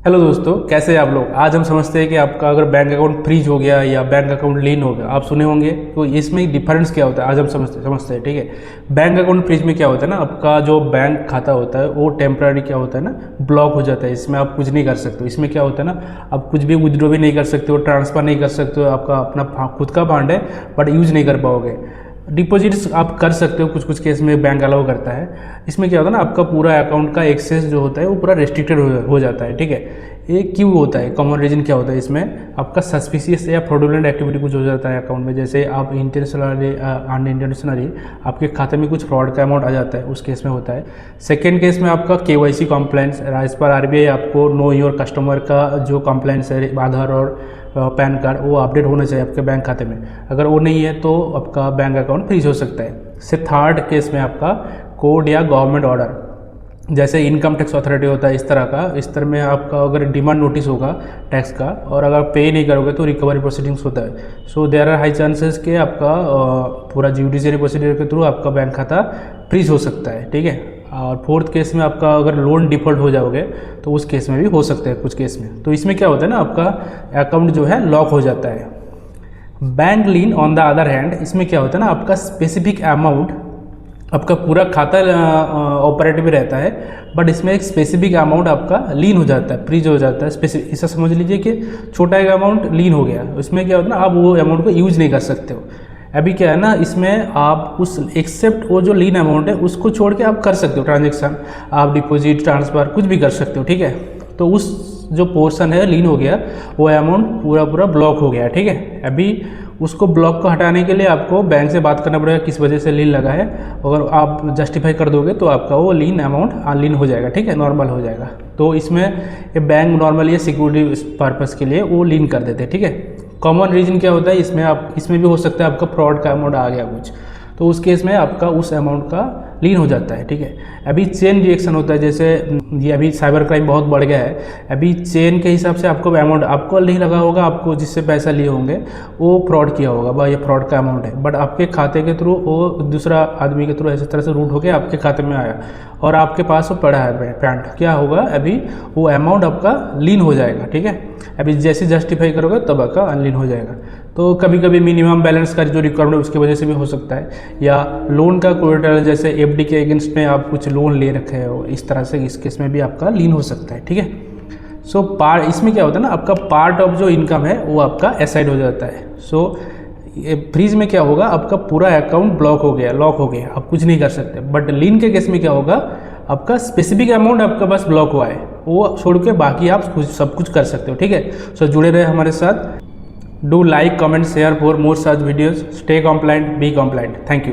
Hello दोस्तों, कैसे हैं आप लोग। आज हम समझते हैं कि आपका अगर बैंक अकाउंट फ्रीज हो गया या बैंक अकाउंट लीन हो गया, आप सुने होंगे तो इसमें डिफरेंस क्या होता है आज हम समझते हैं। ठीक है, बैंक अकाउंट फ्रीज में क्या होता है ना, आपका जो बैंक खाता होता है वो टेम्पररी क्या होता है ना, ब्लॉक हो जाता है। इसमें आप कुछ नहीं कर सकते हो। इसमें क्या होता है ना, आप कुछ भी विड्रॉ भी नहीं कर सकते हो, ट्रांसफ़र नहीं कर सकते हो। आपका अपना खुद का फंड है बट यूज़ नहीं कर पाओगे। डिपॉजिट्स आप कर सकते हो, कुछ कुछ केस में बैंक अलाउ करता है। इसमें क्या होता है ना, आपका पूरा अकाउंट का एक्सेस जो होता है वो पूरा रेस्ट्रिक्टेड हो जाता है। ठीक है, ये क्यों होता है, कॉमन रीजन क्या होता है इसमें, आपका सस्पिशियस या फ्रॉडुलेंट एक्टिविटी कुछ हो जाता है अकाउंट में। जैसे आप इंटेंशनली अनइंटेंशनली आपके खाते में कुछ फ्रॉड का अमाउंट आ जाता है, उस केस में होता है। सेकेंड केस में आपका KYC compliance, as per RBI आपको नो योर कस्टमर का जो कॉम्प्लाइंस है, आधार और पैन कार्ड, वो अपडेट होना चाहिए आपके बैंक खाते में। अगर वो नहीं है तो आपका बैंक अकाउंट फ्रीज हो सकता है। से थर्ड केस में आपका कोर्ट या गवर्नमेंट ऑर्डर, जैसे इनकम टैक्स अथॉरिटी होता है इस तरह का, इस तरह में आपका अगर डिमांड नोटिस होगा टैक्स का और अगर पे नहीं करोगे तो रिकवरी प्रोसीडिंग्स होता है। So there are high chances कि आपका पूरा जुडिशियरी प्रोसीजर के थ्रू आपका बैंक खाता फ्रीज हो सकता है। ठीक है, और फोर्थ केस में आपका अगर लोन डिफ़ॉल्ट हो जाओगे तो उस केस में भी हो सकता है कुछ केस में। तो इसमें क्या होता है ना, आपका अकाउंट जो है लॉक हो जाता है। Bank lean on the other hand, इसमें क्या होता है ना, आपका स्पेसिफिक अमाउंट, आपका पूरा खाता ऑपरेटिव रहता है बट इसमें एक स्पेसिफिक अमाउंट आपका लीन हो जाता है, फ्रीज हो जाता है। स्पेसिफिक ऐसा समझ लीजिए कि छोटा एक अमाउंट लीन हो गया, उसमें क्या होता है ना, आप वो अमाउंट को यूज नहीं कर सकते हो। अभी क्या है ना, इसमें आप उस एक्सेप्ट वो जो लीन अमाउंट है उसको छोड़ के आप कर सकते हो ट्रांजेक्शन, आप डिपॉजिट ट्रांसफ़र कुछ भी कर सकते हो। ठीक है, तो उस जो पोर्शन है लीन हो गया, वो अमाउंट पूरा पूरा ब्लॉक हो गया। ठीक है, अभी उसको ब्लॉक को हटाने के लिए आपको बैंक से बात करना पड़ेगा किस वजह से लीन लगा है। अगर आप जस्टिफाई कर दोगे तो आपका वो लीन अमाउंट अनलीन हो जाएगा। ठीक है, नॉर्मल हो जाएगा। तो इसमें ये बैंक नॉर्मली सिक्योरिटी पर्पज़ के लिए वो लीन कर देते हैं। ठीक है, कॉमन रीजन क्या होता है इसमें भी हो सकता है आपका फ्रॉड का अमाउंट आ गया कुछ, तो उस केस में आपका उस अमाउंट का लीन हो जाता है। ठीक है, अभी चेन रिएक्शन होता है, जैसे ये अभी साइबर क्राइम बहुत बढ़ गया है। अभी चेन के हिसाब से आपको अमाउंट आपको नहीं लगा होगा, आपको जिससे पैसा लिए होंगे वो फ्रॉड किया होगा, भाई ये फ्रॉड का अमाउंट है, बट आपके खाते के थ्रू वो दूसरा आदमी के थ्रू ऐसे तरह से रूट होकर आपके खाते में आया और आपके पास वो पड़ा है पैंट, क्या होगा, अभी वो अमाउंट आपका लीन हो जाएगा। ठीक है, अभी जैसे जस्टिफाई करोगे तब आपका अनलीन हो जाएगा। तो कभी कभी मिनिमम बैलेंस का जो रिक्वायरमेंट है उसकी वजह से भी हो सकता है, या लोन का कोलेटरल जैसे FD के अगेंस्ट में आप कुछ लोन ले रखे हो, इस तरह से इस केस में भी आपका लीन हो सकता है। ठीक है, सो पार्ट इसमें क्या होता है ना, आपका पार्ट ऑफ जो इनकम है वो आपका असाइड हो जाता है। सो फ्रीज में क्या होगा, आपका पूरा अकाउंट ब्लॉक हो गया, लॉक हो गया, आप कुछ नहीं कर सकते। बट लीन के केस में क्या होगा, आपका स्पेसिफिक अमाउंट आपका बस ब्लॉक हुआ है, वो छोड़ के बाकी आप सब कुछ कर सकते हो। ठीक है, सो जुड़े रहे हमारे साथ। Do like, comment, share for more such videos. Stay compliant, be compliant. Thank you.